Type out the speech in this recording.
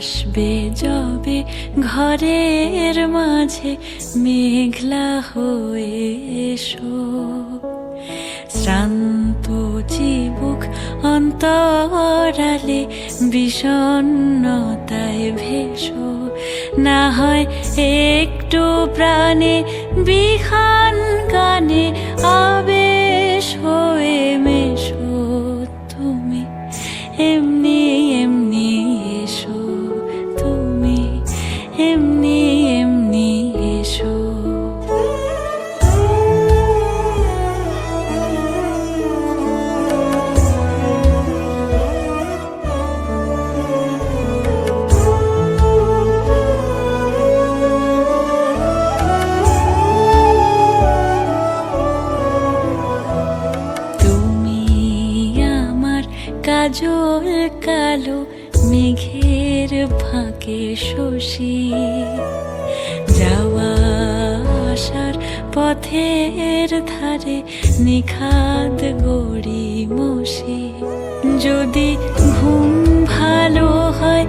আসবে যবে ঘরের মাঝে মেঘলা হয়ে এসো, শ্রান্ত চিবুক অন্তরালে বিষণ্ণতায় ভেসো, না হয় একটু প্রাণে বিহান গানে আবেশ হয়ে মেশো। তুমি এমনি এমনি এসো, তুমি এমনি এমনি এসো। কাজল কালো মেঘের ফাঁকে শশী, যাওয়া আসার পথের ধারে নিখাদ গড়ি মশি। যদি ঘুম ভালো হয়